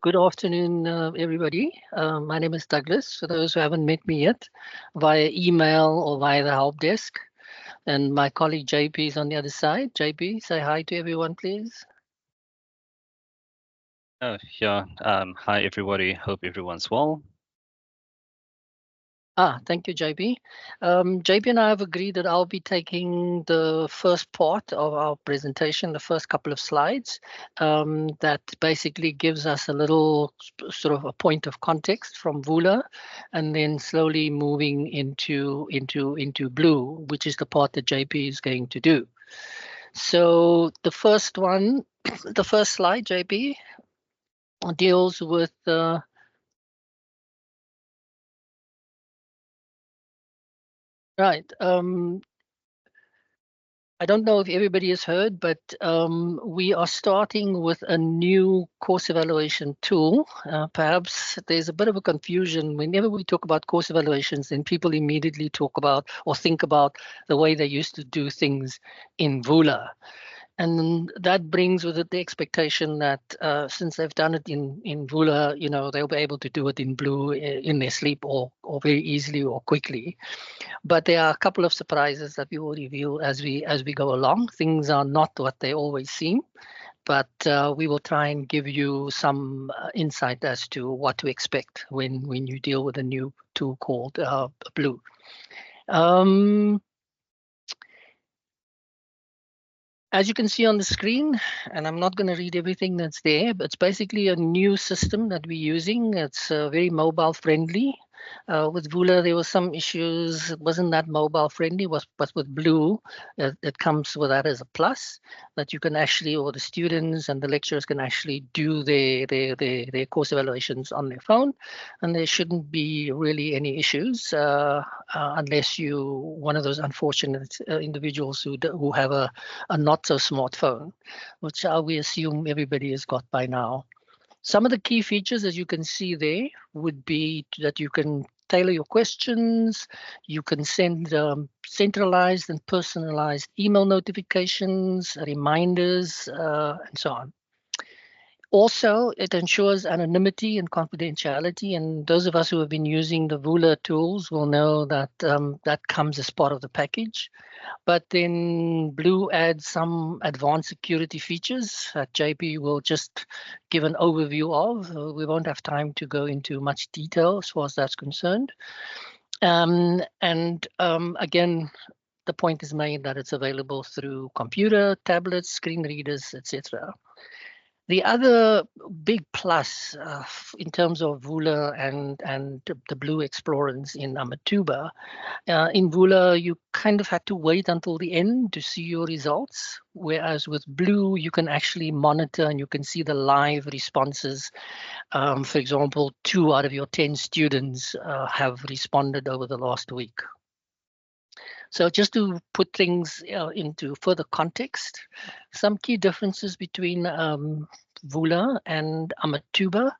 Good afternoon, everybody. My name is Douglas, for those who haven't met me yet, via email or via the help desk. And my colleague JP is on the other side. JP, say hi to everyone, please. Yeah. Hi, everybody. Hope everyone's well. Thank you, JP. JP and I have agreed that I'll be taking the first part of our presentation, the first couple of slides, that basically gives us a little sort of a point of context from Vula, and then slowly moving into Blue, which is the part that JP is going to do. So the first one, the first slide, JP, deals with right. I don't know if everybody has heard, but we are starting with a new course evaluation tool. Perhaps there's a bit of a confusion. Whenever we talk about course evaluations, then people immediately talk about or think about the way they used to do things in Vula. And that brings with it the expectation that since they've done it in Vula, they'll be able to do it in Blue in their sleep or very easily or quickly. But there are a couple of surprises that we will reveal as we go along. Things are not what they always seem, but we will try and give you some insight as to what to expect when you deal with a new tool called Blue. As you can see on the screen, and I'm not going to read everything that's there, but it's basically a new system that we're using. It's very mobile friendly. With Vula, there were some issues. It wasn't that mobile friendly, but with Blue, it comes with that as a plus, that you can actually, or the students and the lecturers can actually do their course evaluations on their phone, and there shouldn't be really any issues unless you one of those unfortunate individuals who have a not so smartphone, which we assume everybody has got by now. Some of the key features, as you can see there, would be that you can tailor your questions, you can send centralized and personalized email notifications, reminders, and so on. Also, it ensures anonymity and confidentiality, and those of us who have been using the Vula tools will know that that comes as part of the package. But then Blue adds some advanced security features that JP will just give an overview of. We won't have time to go into much detail as far as that's concerned. Again, the point is made that it's available through computer, tablets, screen readers, etc. The other big plus in terms of Vula and the Blue Explorance in Amathuba, in Vula, you kind of had to wait until the end to see your results, whereas with Blue, you can actually monitor and you can see the live responses. For example, 2 out of your 10 students have responded over the last week. So just to put things into further context, some key differences between Vula and Amathuba.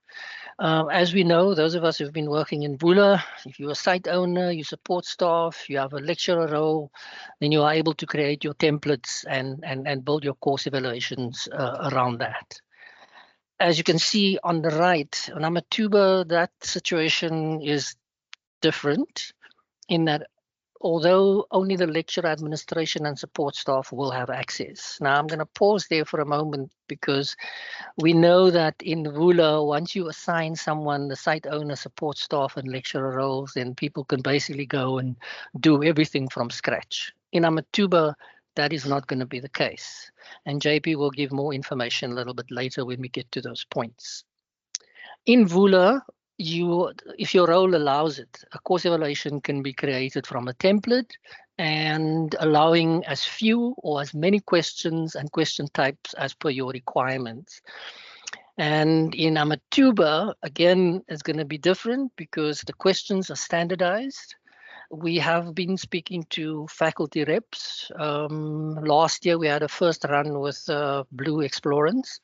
As we know, those of us who've been working in Vula, if you're a site owner, you support staff, you have a lecturer role, then you are able to create your templates and build your course evaluations around that. As you can see on the right, on Amathuba, that situation is different in that although only the lecturer, administration, and support staff will have access. Now, I'm going to pause there for a moment because we know that in Vula, once you assign someone the site owner, support staff, and lecturer roles, then people can basically go and do everything from scratch. In Amathuba, that is not going to be the case. And JP will give more information a little bit later when we get to those points. In Vula, if your role allows it, a course evaluation can be created from a template and allowing as few or as many questions and question types as per your requirements. And in Amathuba, again, it's going to be different because the questions are standardized. We have been speaking to faculty reps. Last year, we had a first run with Blue Explorance,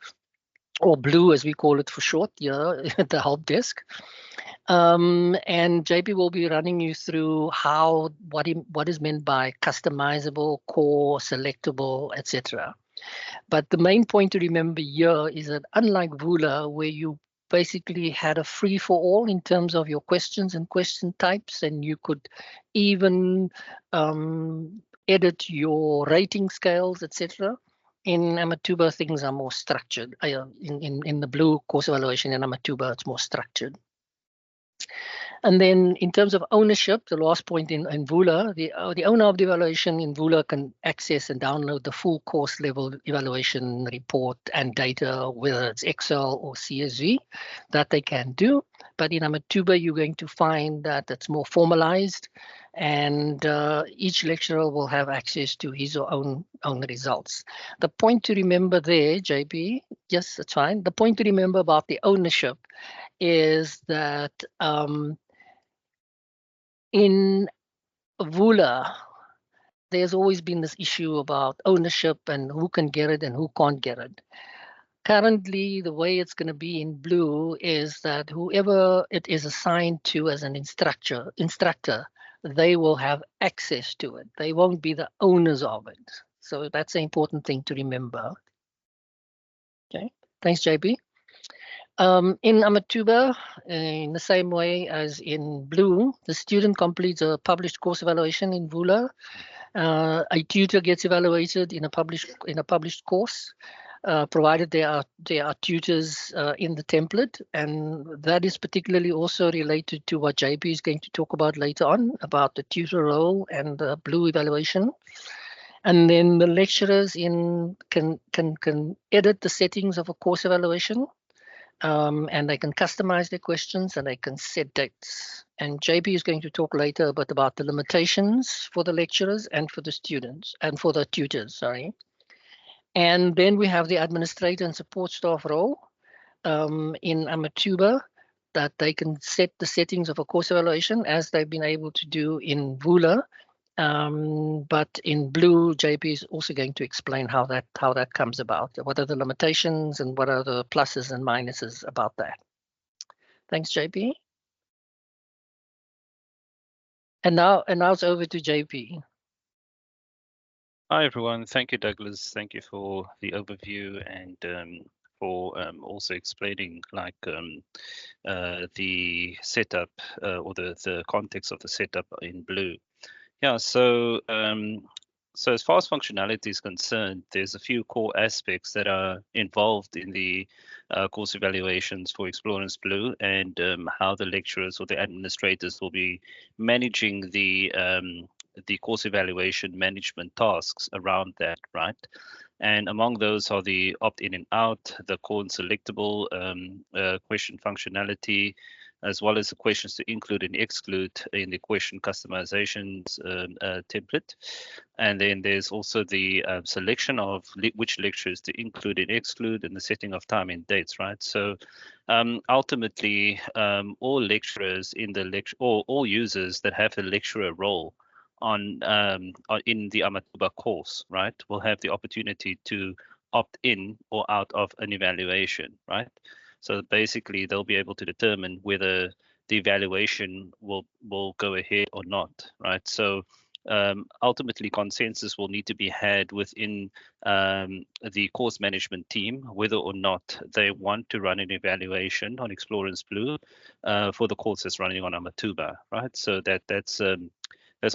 or Blue as we call it for short, the help desk. And JP will be running you through what is meant by customizable, core, selectable, etc. But the main point to remember here is that unlike Vula, where you basically had a free for all in terms of your questions and question types, and you could even edit your rating scales, etc. In Amathuba, things are more structured. In the Blue course evaluation in Amathuba, it's more structured. And then in terms of ownership, the last point in Vula, the owner of the evaluation in Vula can access and download the full course level evaluation report and data, whether it's Excel or CSV, that they can do. But in Amathuba, you're going to find that it's more formalized, and each lecturer will have access to his or own results. The point to remember there, JB, yes, that's fine. The point to remember about the ownership is that in Vula, there's always been this issue about ownership and who can get it and who can't get it. Currently, the way it's going to be in Blue is that whoever it is assigned to as an instructor, they will have access to it. They won't be the owners of it. So that's an important thing to remember. Okay, thanks, JB. In Amathuba, in the same way as in Blue, the student completes a published course evaluation in Vula. A tutor gets evaluated in a published course, provided there are tutors in the template, and that is particularly also related to what JP is going to talk about later on about the tutor role and the Blue evaluation. And then the lecturers can edit the settings of a course evaluation. And they can customize their questions and they can set dates. And JP is going to talk later about the limitations for the lecturers and for the students and for the tutors, sorry. And then we have the administrator and support staff role in Amathuba, that they can set the settings of a course evaluation as they've been able to do in Vula. But in Blue, JP is also going to explain how that comes about. What are the limitations and what are the pluses and minuses about that? Thanks, JP. And now it's over to JP. Hi, everyone. Thank you, Douglas. Thank you for the overview and for also explaining the setup or the context of the setup in Blue. Yeah, so as far as functionality is concerned, there's a few core aspects that are involved in the course evaluations for Explorance Blue, and how the lecturers or the administrators will be managing the course evaluation management tasks around that, right? And among those are the opt-in and out, the core and selectable question functionality, as well as the questions to include and exclude in the question customizations template. And then there's also the selection of which lectures to include and exclude, and the setting of time and dates, right? So ultimately, all lecturers in the lecture, or all users that have a lecturer role in the Amathuba course, right, will have the opportunity to opt in or out of an evaluation, right? So basically, they'll be able to determine whether the evaluation will go ahead or not, right? So ultimately, consensus will need to be had within the course management team, whether or not they want to run an evaluation on Explorance Blue for the course that's running on Amathuba, right? So that's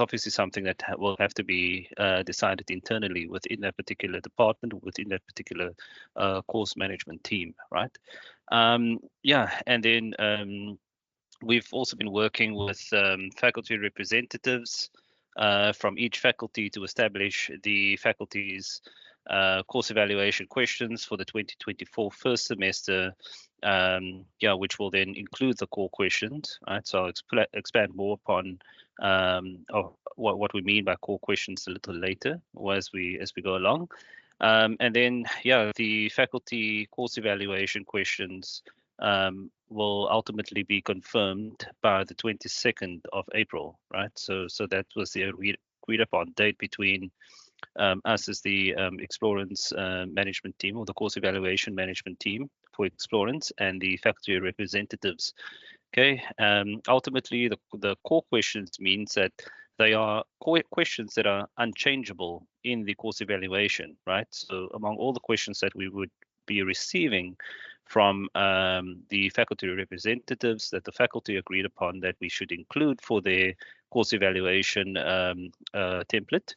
obviously something that will have to be decided internally within that particular department, within that particular course management team, right? Yeah, and then we've also been working with faculty representatives from each faculty to establish the faculty's course evaluation questions for the 2024 first semester, yeah, which will then include the core questions, right? So I'll expand more upon what we mean by core questions a little later, or as we go along. And then, yeah, the faculty course evaluation questions will ultimately be confirmed by the 22nd of April, right? So that was the agreed upon date between us as the Explorance management team, or the course evaluation management team for Explorance, and the faculty representatives. Okay. Ultimately, the core questions means that they are questions that are unchangeable in the course evaluation, right? So among all the questions that we would be receiving from the faculty representatives that the faculty agreed upon that we should include for their course evaluation template.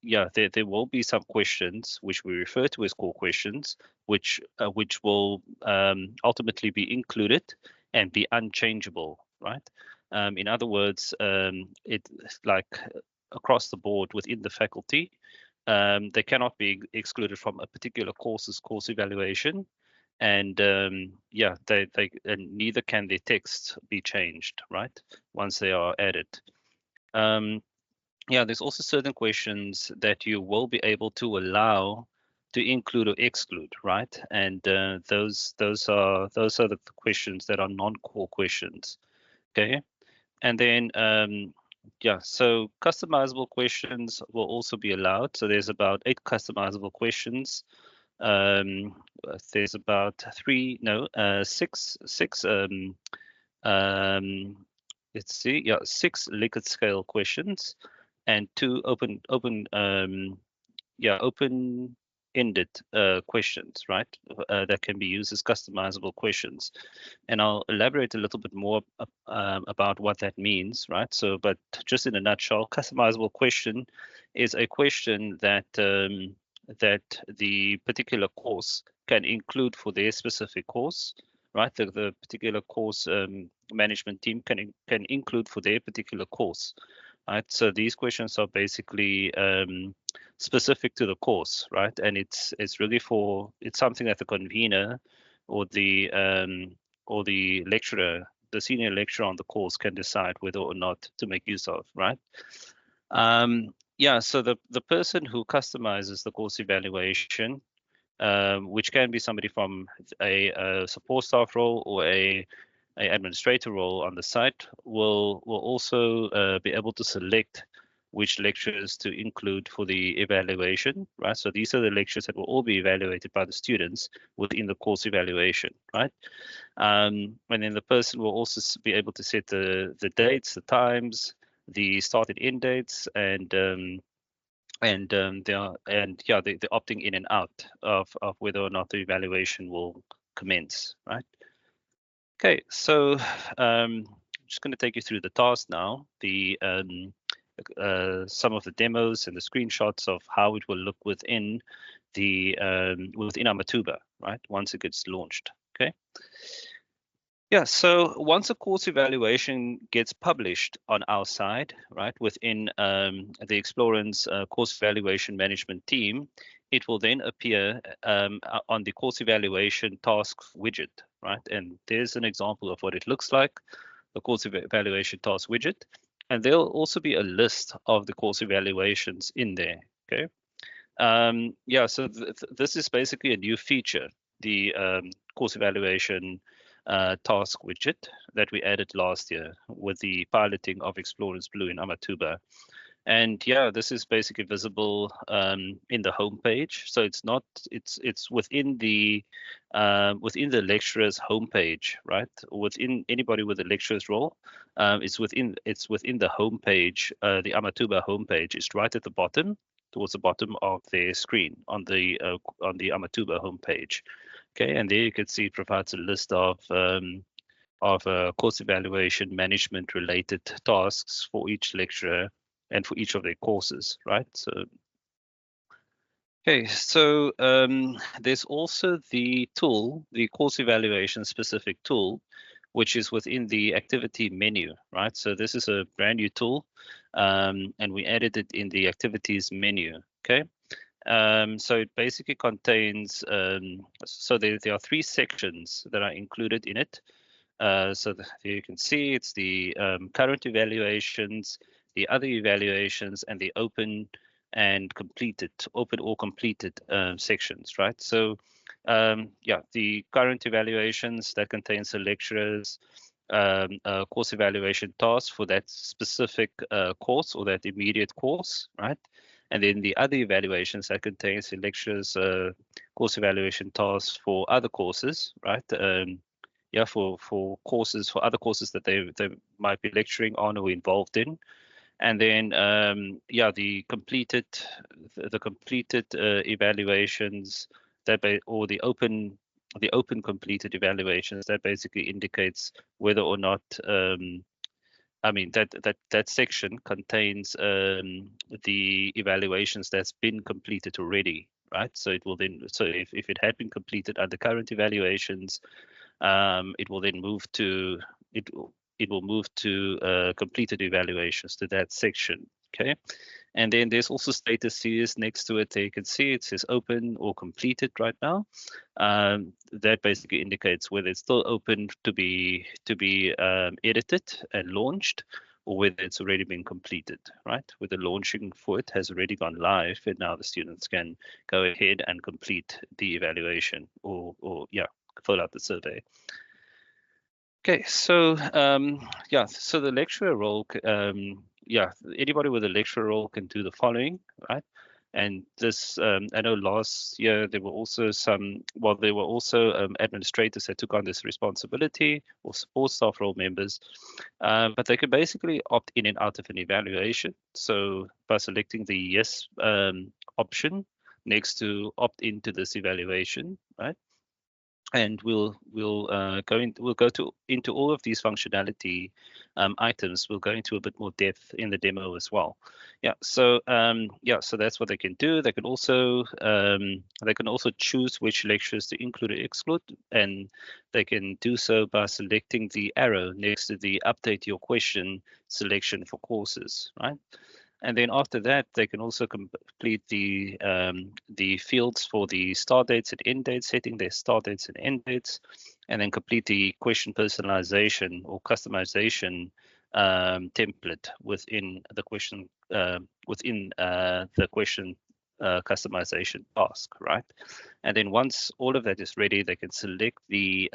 Yeah, there will be some questions which we refer to as core questions, which will ultimately be included and be unchangeable, right? In other words, it's like across the board within the faculty, they cannot be excluded from a particular course's course evaluation, and yeah, and neither can their text be changed, right? Once they are added. Yeah, there's also certain questions that you will be able to allow to include or exclude, right? And those are the questions that are non-core questions. Okay, and then yeah, so customizable questions will also be allowed. So there's about 8 customizable questions. There's about 6 let's see, yeah, 6 Likert scale questions and 2 open-ended questions, right? That can be used as customizable questions. And I'll elaborate a little bit more about what that means, right? So, but just in a nutshell, customizable question is a question that that the particular course can include for their specific course, right? The particular course management team can include for their particular course, right? So these questions are basically specific to the course, right? And it's really it's something that the convener or the lecturer, the senior lecturer on the course, can decide whether or not to make use of, right? Yeah, so the person who customizes the course evaluation, which can be somebody from a support staff role or a administrator role on the site, will also be able to select which lectures to include for the evaluation, right? So these are the lectures that will all be evaluated by the students within the course evaluation, right? And then the person will also be able to set the dates, the times, the start and end dates, and the opting in and out of whether or not the evaluation will commence, right? Okay, so I'm just going to take you through the task now. Some of the demos and the screenshots of how it will look within within Amathuba, right? Once it gets launched. Okay. Yeah, so once a course evaluation gets published on our side, right, within the Explorance course evaluation management team, it will then appear on the course evaluation task widget, right? And there's an example of what it looks like, the course evaluation task widget. And there'll also be a list of the course evaluations in there, okay? Yeah, so this is basically a new feature, the course evaluation task widget that we added last year with the piloting of Explorance Blue in Amathuba. And yeah, this is basically visible in the home page. So it's not it's within the lecturer's homepage, right? Within anybody with a lecturer's role, it's within the homepage, the Amathuba homepage. It's right at the bottom, towards the bottom of their screen on the Amathuba homepage. Okay, and there you can see it provides a list of course evaluation management related tasks for each lecturer and for each of their courses, right? So, okay, so there's also the tool, the course evaluation specific tool, which is within the activity menu, right? So this is a brand new tool, and we added it in the activities menu, okay? So it basically contains, so there are 3 sections that are included in it. So you can see it's the current evaluations, the other evaluations, and the open or completed sections, right? So yeah, the current evaluations that contains the lecturers, course evaluation tasks for that specific course or that immediate course, right? And then the other evaluations that contains the lecturers course evaluation tasks for other courses, right? Yeah, for other courses that they might be lecturing on or involved in. And then yeah, the completed evaluations or the open open completed evaluations, that basically indicates whether or not I mean that section contains the evaluations that's been completed already, right? So it will then, so if it had been completed under current evaluations, it will then move to it. It will move to completed evaluations to that section. Okay, and then there's also status series next to it. There you can see it says open or completed right now. That basically indicates whether it's still open to be edited and launched, or whether it's already been completed, right? Whether launching for it has already gone live, and now the students can go ahead and complete the evaluation, or yeah, fill out the survey. Okay, so yeah, so the lecturer role, yeah, anybody with a lecturer role can do the following, right? And this, I know last year there were also some, well, there were also administrators that took on this responsibility, or support staff role members, but they could basically opt in and out of an evaluation. So by selecting the yes option next to opt into this evaluation, right? And we'll go into all of these functionality items. We'll go into a bit more depth in the demo as well. Yeah, so yeah, so that's what they can do. They can also choose which lectures to include or exclude, and they can do so by selecting the arrow next to the update your question selection for courses, right? And then after that, they can also complete the fields for the start dates and end dates, setting their start dates and end dates, and then complete the question personalization or customization template within the question customization task, right? And then once all of that is ready, they can select the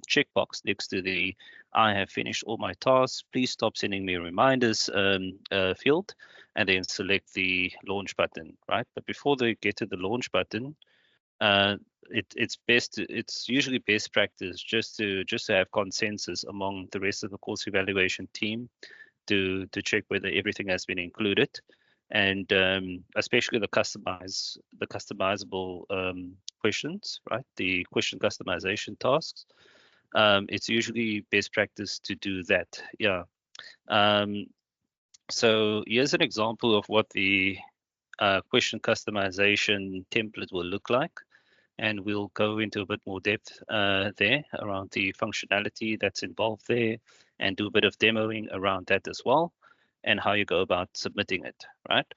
checkbox next to the "I have finished all my tasks. Please stop sending me reminders" field, and then select the launch button, right? But before they get to the launch button, it's usually best practice just to have consensus among the rest of the course evaluation team to check whether everything has been included, and especially the customizable questions, right? The question customization tasks. It's usually best practice to do that. Yeah. So here's an example of what the question customization template will look like. And we'll go into a bit more depth there around the functionality that's involved there, and do a bit of demoing around that as well, and how you go about submitting it, right?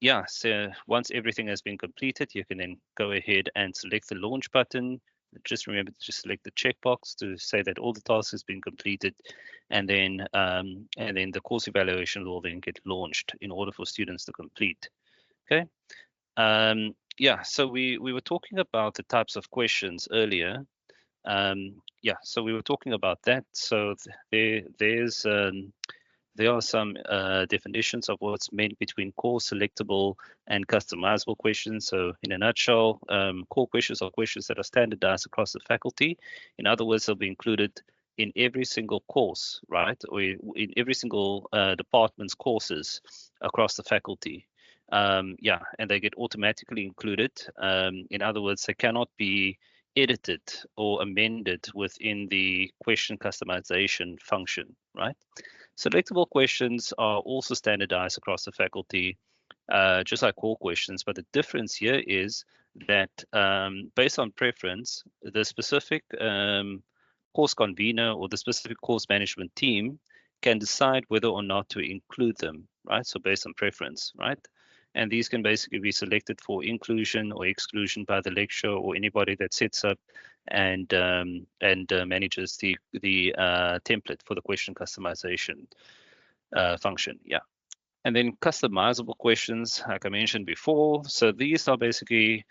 Yeah, so once everything has been completed, you can then go ahead and select the launch button. Just remember to just select the checkbox to say that all the tasks has been completed, and then the course evaluation will then get launched in order for students to complete. Okay. Yeah, so we were talking about the types of questions earlier. Yeah, so we were talking about that. So there are some definitions of what's meant between core, selectable, and customizable questions. So in a nutshell, core questions are questions that are standardized across the faculty. In other words, they'll be included in every single course, right? Or in every single department's courses across the faculty. Yeah, and they get automatically included. In other words, they cannot be edited or amended within the question customization function, right? Selectable questions are also standardized across the faculty, just like core questions, but the difference here is that based on preference, the specific course convener or the specific course management team can decide whether or not to include them, right? So based on preference, right? And these can basically be selected for inclusion or exclusion by the lecturer or anybody that sets up and manages the template for the question customization function. Yeah. And then customizable questions, like I mentioned before. So these are basically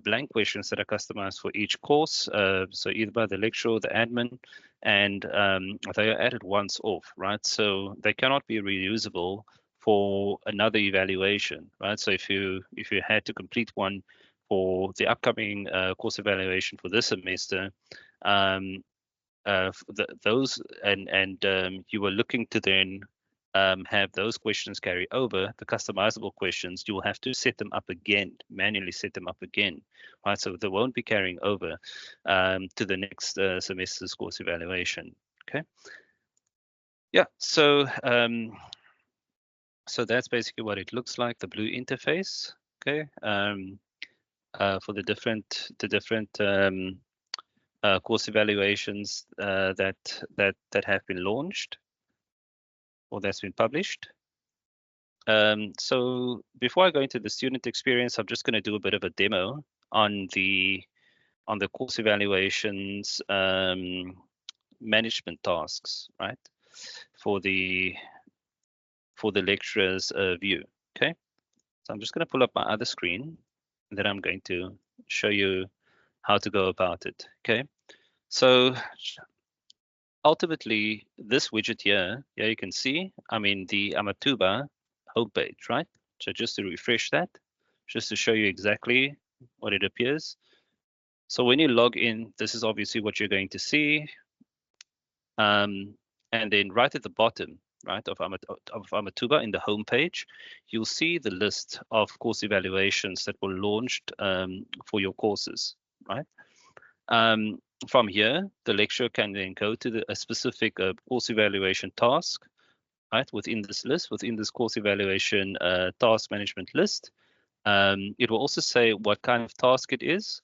blank questions that are customized for each course. So either by the lecturer or the admin, and they are added once off, right? So they cannot be reusable for another evaluation, right? So if you had to complete one for the upcoming course evaluation for this semester, those and you were looking to then have those questions carry over, the customizable questions, you'll have to set them up again, manually set them up again, right? So they won't be carrying over to the next semester's course evaluation. Okay. Yeah. So so that's basically what it looks like, the blue interface. Okay. For the different course evaluations that have been launched or that's been published. So before I go into the student experience, I'm just going to do a bit of a demo on the course evaluations management tasks, right? For the lecturer's view. Okay. So I'm just going to pull up my other screen, and then I'm going to show you how to go about it. Okay. So ultimately, this widget here, you can see, I'm in the Amathuba homepage, right? So just to refresh that, just to show you exactly what it appears. So when you log in, this is obviously what you're going to see. And then right at the bottom, right, of Amathuba in the homepage, you'll see the list of course evaluations that were launched for your courses, right? From here, the lecturer can then go to a specific course evaluation task, right, within this list, within this course evaluation task management list. It will also say what kind of task it is.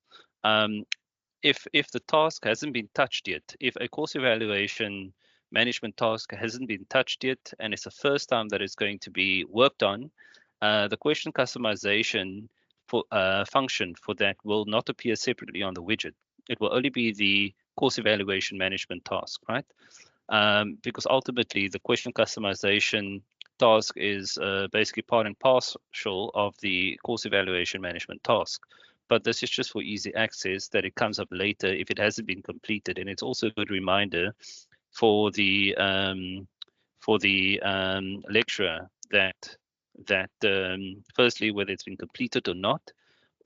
If the task hasn't been touched yet, if a course evaluation management task hasn't been touched yet, and it's the first time that it's going to be worked on, the question customization function for that will not appear separately on the widget. It will only be the course evaluation management task, right? Because ultimately the question customization task is basically part and parcel of the course evaluation management task. But this is just for easy access, that it comes up later if it hasn't been completed. And it's also a good reminder for the lecturer that firstly, whether it's been completed or not,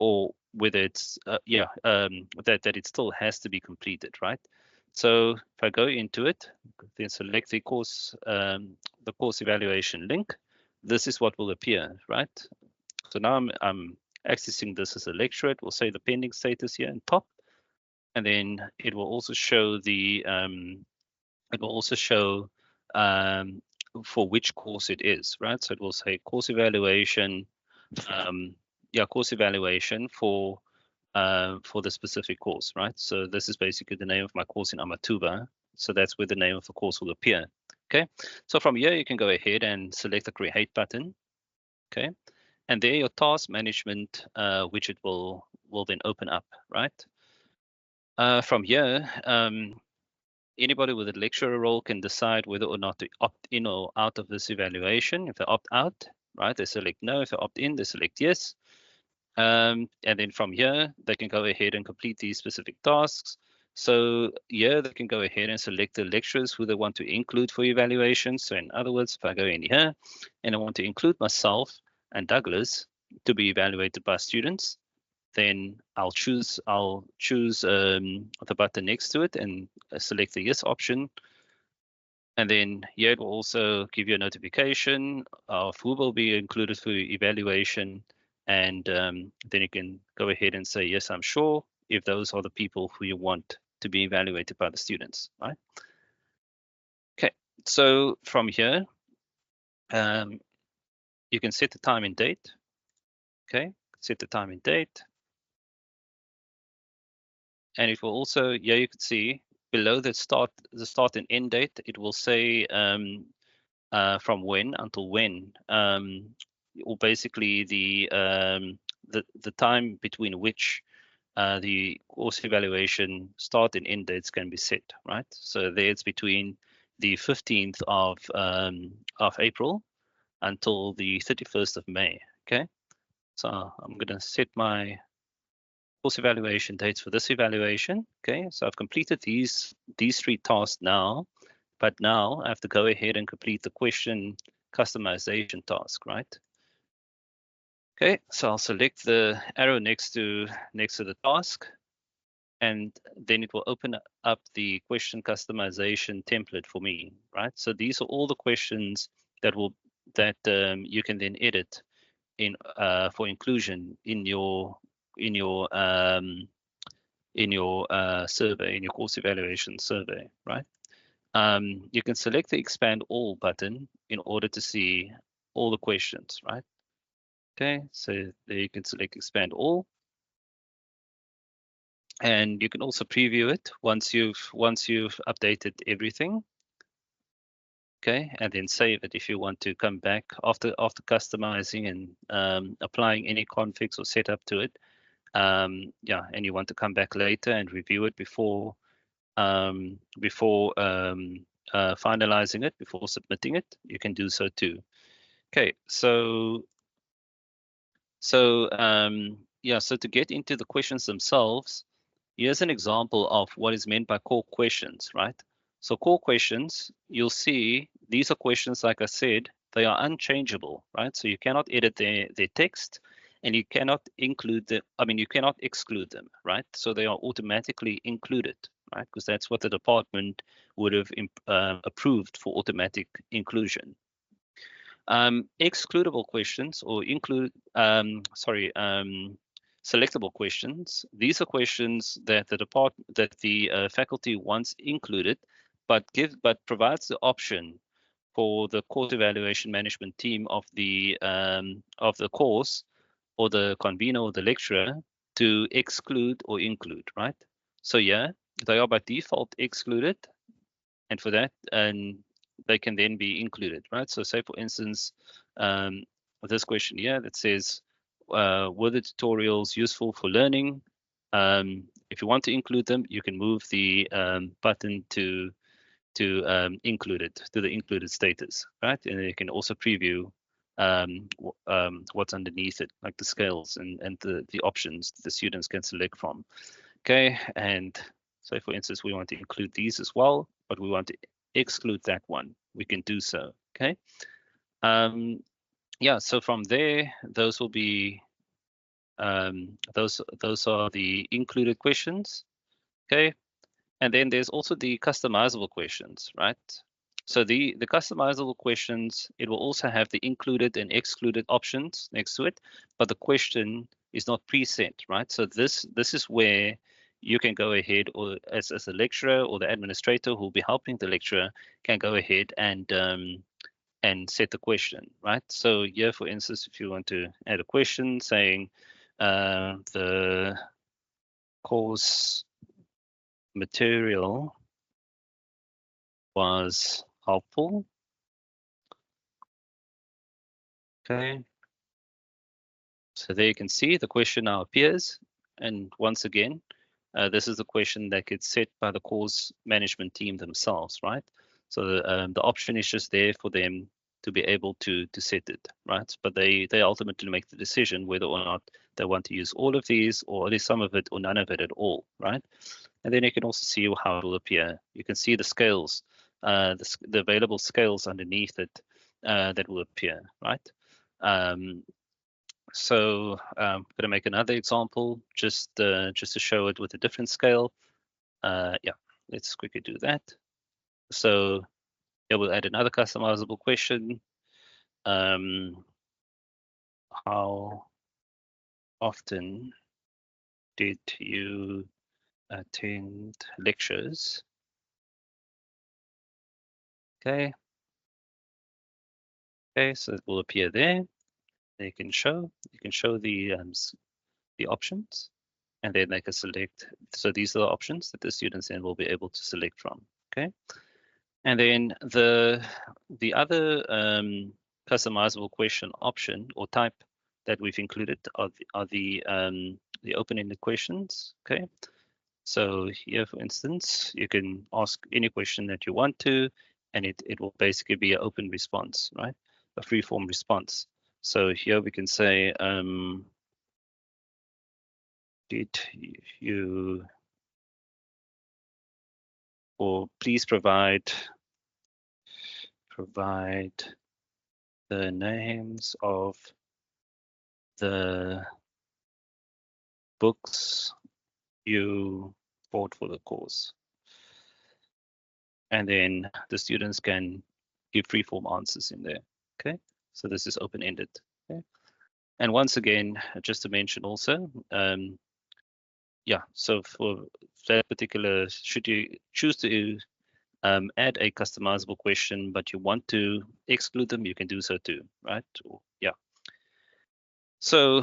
or whether it's that it still has to be completed, right? So if I go into it, then select the course evaluation link, this is what will appear, right? So now I'm accessing this as a lecturer. It will say the pending status here in top, and then it will also show the for which course it is, right? So it will say course evaluation, course evaluation for the specific course, right? So this is basically the name of my course in Amathuba. So that's where the name of the course will appear. Okay. So from here, you can go ahead and select the create button. Okay. And there your task management widget will then open up, right? From here, anybody with a lecturer role can decide whether or not to opt in or out of this evaluation. If they opt out, right, they select no. If they opt in, they select yes. And then from here, they can go ahead and complete these specific tasks. So here they can go ahead and select the lecturers who they want to include for evaluation. So in other words, if I go in here and I want to include myself and Douglas to be evaluated by students, then I'll choose the button next to it and select the yes option. And then here it will also give you a notification of who will be included for evaluation. And then you can go ahead and say, yes, I'm sure, if those are the people who you want to be evaluated by the students, right? Okay, so from here, you can set the time and date. Okay, set the time and date. And it will also, yeah, you can see below the start and end date, it will say from when until when, or basically the time between which the course evaluation start and end dates can be set, right? So there it's between the 15th of April until the 31st of May. Okay, so I'm going to set my course evaluation dates for this evaluation. Okay, so I've completed these three tasks now, but now I have to go ahead and complete the question customization task, right? Okay, so I'll select the arrow next to the task, and then it will open up the question customization template for me, right? So these are all the questions you can then edit in for inclusion in your survey, in your course evaluation survey, right? You can select the expand all button in order to see all the questions, right? Okay, so there you can select expand all, and you can also preview it once you've updated everything. Okay, and then save it if you want to come back after customizing and applying any configs or setup to it. Yeah, and you want to come back later and review it before finalizing it, before submitting it, you can do so too. Okay, so yeah, so to get into the questions themselves, here's an example of what is meant by core questions, right? So core questions, you'll see these are questions, like I said, they are unchangeable, right? So you cannot edit their text, and you cannot include them. I mean, you cannot exclude them, right? So they are automatically included, right? Because that's what the department would have approved for automatic inclusion. Excludable questions or selectable questions. These are questions that the faculty wants included, but provides the option for the course evaluation management team of the course, or the convener or the lecturer, to exclude or include, right? So yeah, they are by default excluded, and for that, and they can then be included, right? So say for instance, with this question here that says, were the tutorials useful for learning? If you want to include them, you can move the button to include it, to the included status, right? And you can also preview what's underneath it, like the scales and the options the students can select from. Okay, and so for instance, we want to include these as well, but we want to exclude that one. We can do so. Okay. Yeah. So from there, those will be those are the included questions. Okay. And then there's also the customizable questions, right? So the customizable questions, it will also have the included and excluded options next to it, but the question is not preset, right? So this is where you can go ahead, or as a lecturer or the administrator who will be helping the lecturer can go ahead and set the question, right? So here, for instance, if you want to add a question saying the course material was helpful. Okay. So there you can see the question now appears. And once again, this is the question that gets set by the course management team themselves, right? So the option is just there for them to be able to set it, right? But they ultimately make the decision whether or not they want to use all of these, or at least some of it, or none of it at all, right? And then you can also see how it will appear. You can see the scales, the available scales underneath it that will appear, right? So I'm going to make another example just to show it with a different scale. Yeah, let's quickly do that. So yeah, we'll add another customizable question. How often did you attend lectures? Okay. Okay, so it will appear there. You can show the options, and then they can select. So these are the options that the students then will be able to select from. Okay, and then the other customizable question option or type that we've included are the open-ended questions. Okay, so here, for instance, you can ask any question that you want to, and it will basically be an open response, right? A free-form response. So here we can say, did you, or please provide the names of the books you bought for the course. And then the students can give free-form answers in there. Okay, so this is open-ended. Okay, and once again, just to mention also, yeah, so for that particular, should you choose to add a customizable question, but you want to exclude them, you can do so too, right? Yeah. So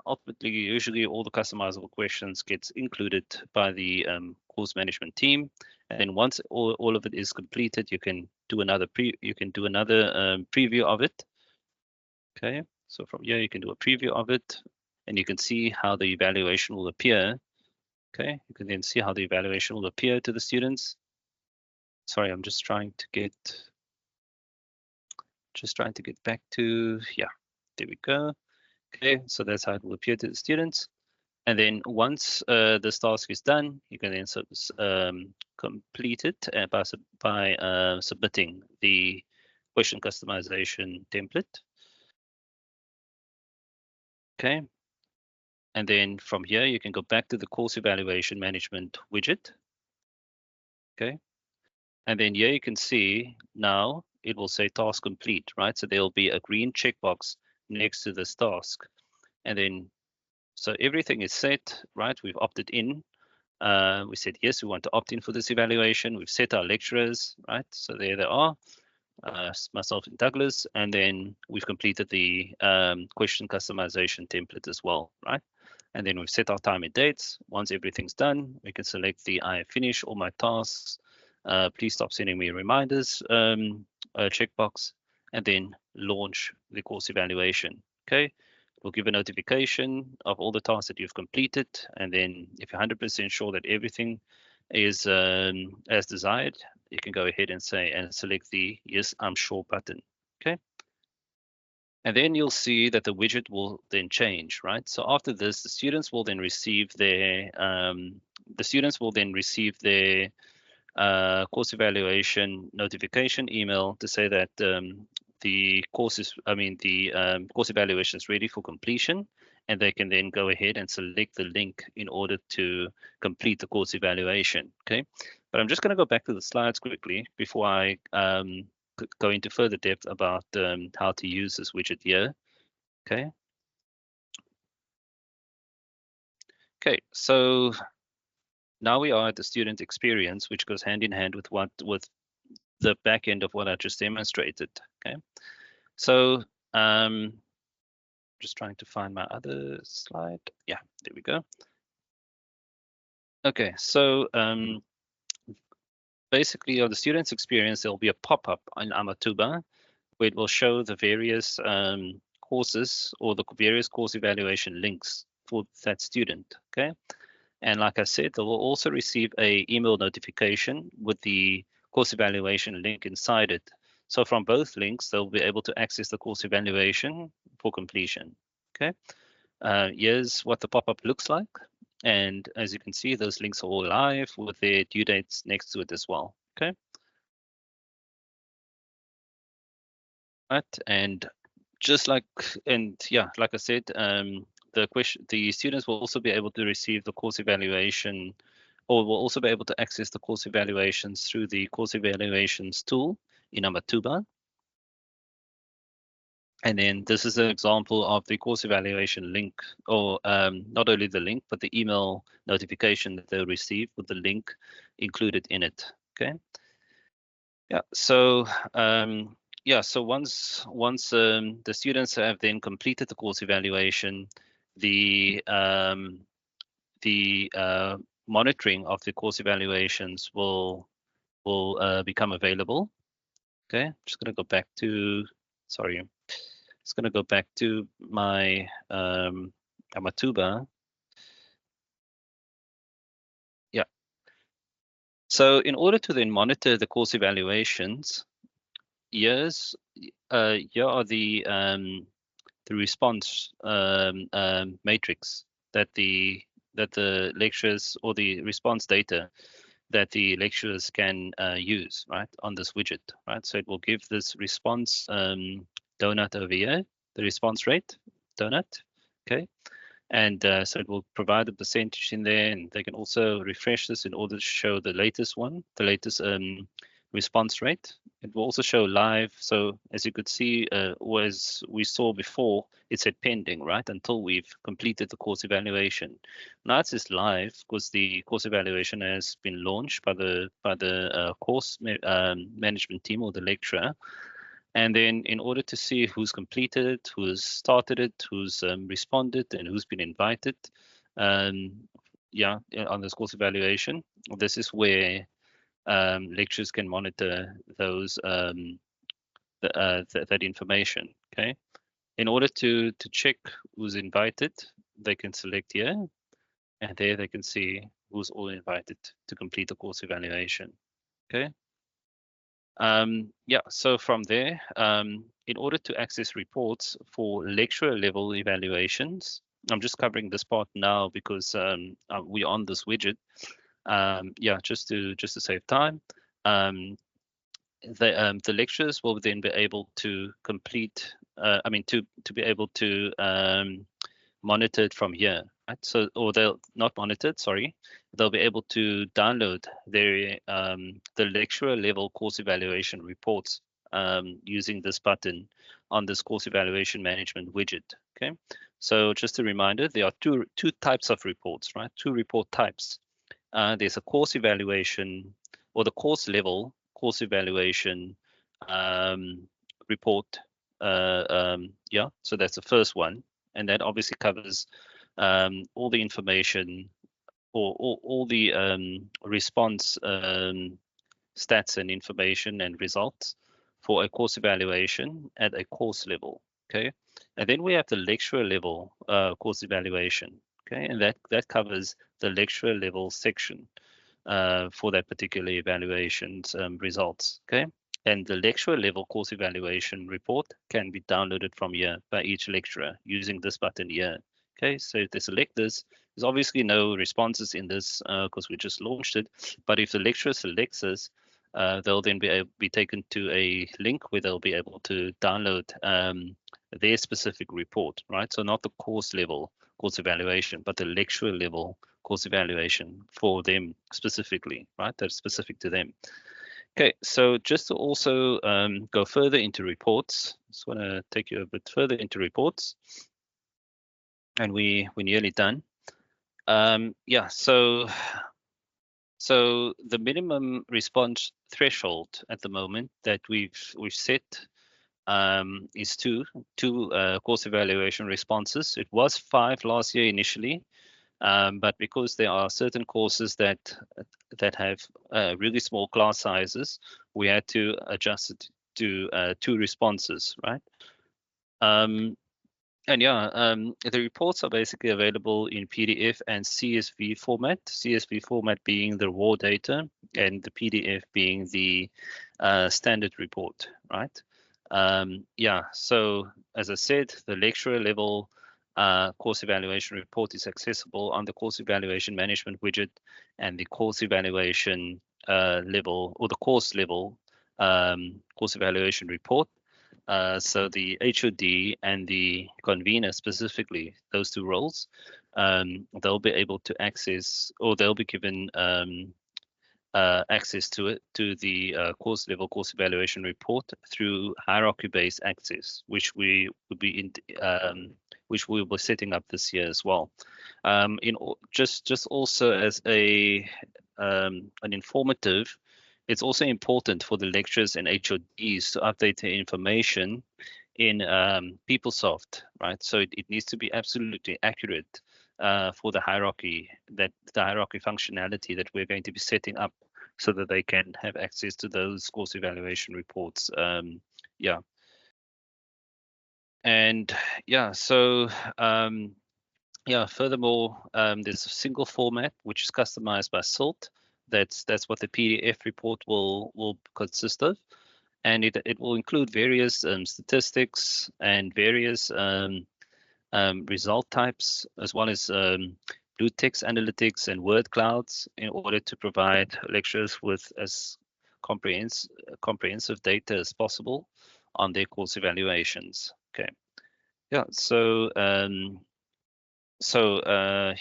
ultimately, usually all the customizable questions gets included by the course management team. And then once all of it is completed, you can do another preview of it. Okay, so from here you can do a preview of it, and you can see how the evaluation will appear. Okay, you can then see how the evaluation will appear to the students. Sorry, I'm just trying to get back to, yeah, there we go. Okay, so that's how it will appear to the students. And then once this task is done, you can then complete it by submitting the question customization template. Okay. And then from here, you can go back to the course evaluation management widget. Okay. And then here you can see now it will say task complete, right? So there'll be a green checkbox next to this task. And then, so everything is set, right? We've opted in. We said, yes, we want to opt in for this evaluation. We've set our lecturers, right? So there they are, myself and Douglas. And then we've completed the question customization template as well, right? And then we've set our time and dates. Once everything's done, we can select the I have finished all my tasks. Please stop sending me reminders checkbox, and then launch the course evaluation. Okay, we'll give a notification of all the tasks that you've completed, and then if you're 100% sure that everything is as desired, you can go ahead and select the yes, I'm sure button. Okay. And then you'll see that the widget will then change, right? So after this, the students will then receive their course evaluation notification email to say that the course evaluation is ready for completion, and they can then go ahead and select the link in order to complete the course evaluation. Okay, but I'm just going to go back to the slides quickly before I go into further depth about how to use this widget here. Okay. Okay, so now we are at the student experience, which goes hand in hand with the back end of what I just demonstrated. Okay, so just trying to find my other slide. Yeah, there we go. Okay, so basically on the student's experience, there'll be a pop-up on Amathuba where it will show the various courses or the various course evaluation links for that student. Okay, and like I said, they will also receive a email notification with the course evaluation link inside it. So from both links, they'll be able to access the course evaluation for completion. Okay, here's what the pop-up looks like. And as you can see, those links are all live with their due dates next to it as well. Okay. Right. And just like, and yeah, like I said, the students will also be able to receive the course evaluation, or will also be able to access the course evaluations through the course evaluations tool in Amathuba. And then this is an example of the course evaluation link, or not only the link, but the email notification that they'll receive with the link included in it. Okay. Yeah. So so once the students have then completed the course evaluation, the monitoring of the course evaluations will become available. Okay, I'm just going to go back to, sorry, just going to go back to my Amathuba. Yeah. So in order to then monitor the course evaluations, here are the response matrix that the lecturers, or the response data that the lecturers can use, right, on this widget, right? So it will give this response donut over here, the response rate donut, okay? And so it will provide a percentage in there, and they can also refresh this in order to show the latest one, the latest response rate. It will also show live. So as you could see, as we saw before, it said pending, right, until we've completed the course evaluation. Now it says live because the course evaluation has been launched by the course management team or the lecturer. And then in order to see who's completed it, who's started it, who's responded, and who's been invited, yeah, on this course evaluation, this is where lecturers can monitor those that information. Okay. In order to check who's invited, they can select here, and there they can see who's all invited to complete the course evaluation. Okay. Yeah, so from there, in order to access reports for lecturer level evaluations, I'm just covering this part now because we're on this widget. Yeah, just to save time. The lecturers will then be able to complete, to be able to monitor it from here, right? So, or they'll not monitor it, sorry, they'll be able to download their the lecturer level course evaluation reports using this button on this course evaluation management widget. Okay, so just a reminder, there are two types of reports, right? Two report types. There's a course evaluation or the course level course evaluation report. Yeah, so that's the first one, and that obviously covers all the information or all the response stats and information and results for a course evaluation at a course level. Okay, and then we have the lecturer level course evaluation. Okay, and that covers the lecturer level section for that particular evaluation's results. Okay, and the lecturer level course evaluation report can be downloaded from here by each lecturer using this button here. Okay, so if they select this, there's obviously no responses in this because we just launched it. But if the lecturer selects this, they'll then be taken to a link where they'll be able to download their specific report, right? So not the course level course evaluation, but the lecturer level course evaluation for them specifically, right? That's specific to them. Okay, so just to also go further into reports, just want to take you a bit further into reports, and we're nearly done. Yeah, so the minimum response threshold at the moment that we've set is two course evaluation responses. It was 5 last year initially, but because there are certain courses that have really small class sizes, we had to adjust it to 2 responses, right? And yeah, the reports are basically available in PDF and CSV format. CSV format being the raw data, and the PDF being the standard report, right? Yeah, so as I said, the lecturer level course evaluation report is accessible on the course evaluation management widget, and the course evaluation level or the course level course evaluation report. So the HOD and the convener specifically, those 2 roles, they'll be able to access, or they'll be given access to the course level course evaluation report through hierarchy-based access, which we will be setting up this year as well. Just also as an informative, it's also important for the lecturers and HODs to update their information in PeopleSoft, right? So it needs to be absolutely accurate for the hierarchy functionality that we're going to be setting up, so that they can have access to those course evaluation reports. Yeah, and yeah, so yeah. Furthermore, there's a single format which is customized by SILT. That's what the PDF report will consist of, and it will include various statistics and various result types, as well as blue text analytics and word clouds, in order to provide lecturers with as comprehensive data as possible on their course evaluations. Okay. Yeah. So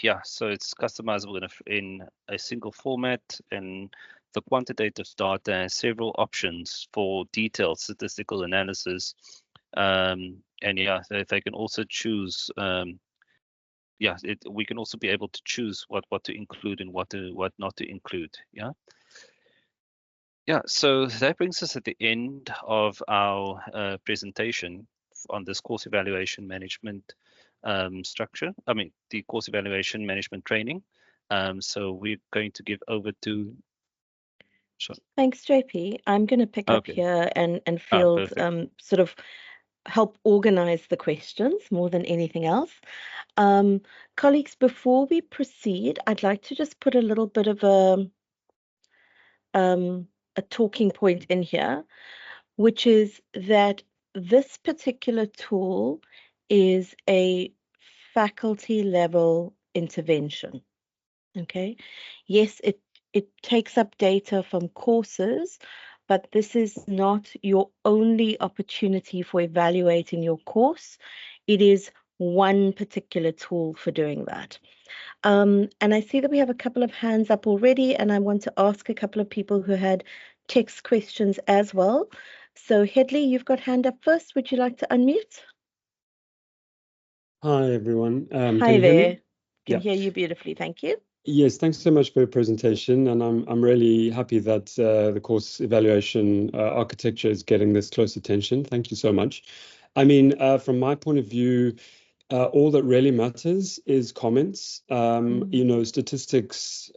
yeah, so it's customizable in a single format, and the quantitative data has several options for detailed statistical analysis. And yeah, they can also choose. Yeah, we can also be able to choose what to include and what not to include. Yeah. Yeah, so that brings us at the end of our presentation on this course evaluation management structure. I mean, the course evaluation management training. So we're going to give over to. So, Thanks, JP. I'm going to pick up okay. here and field Perfect. sort of help organize the questions more than anything else. Colleagues, before we proceed, I'd like to just put a little bit of a talking point in here, which is that this particular tool is a faculty level intervention. Okay. Yes, it takes up data from courses, but this is not your only opportunity for evaluating your course. It is one particular tool for doing that. And I see that we have a couple of hands up already, and I want to ask a couple of people who had text questions as well. So Headley, you've got hand up first. Would you like to unmute? Hi, everyone. Hi can you hear there. me? Can Yeah. hear you beautifully. Thank you. Yes, thanks so much for your presentation, and I'm really happy that the course evaluation architecture is getting this close attention. Thank you so much. I mean, from my point of view, all that really matters is comments. You know, statistics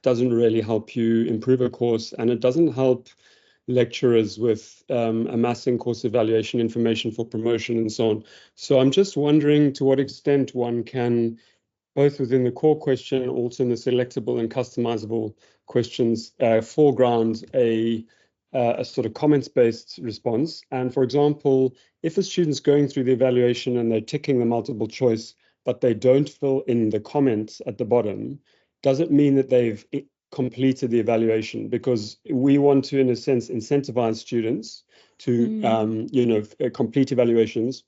doesn't really help you improve a course, and it doesn't help lecturers with amassing course evaluation information for promotion and so on. So I'm just wondering to what extent one can, both within the core question and also in the selectable and customizable questions, foreground a sort of comments-based response. And for example, if a student's going through the evaluation and they're ticking the multiple choice, but they don't fill in the comments at the bottom, does it mean that they've completed the evaluation? Because we want to, in a sense, incentivize students to, you know, complete evaluations.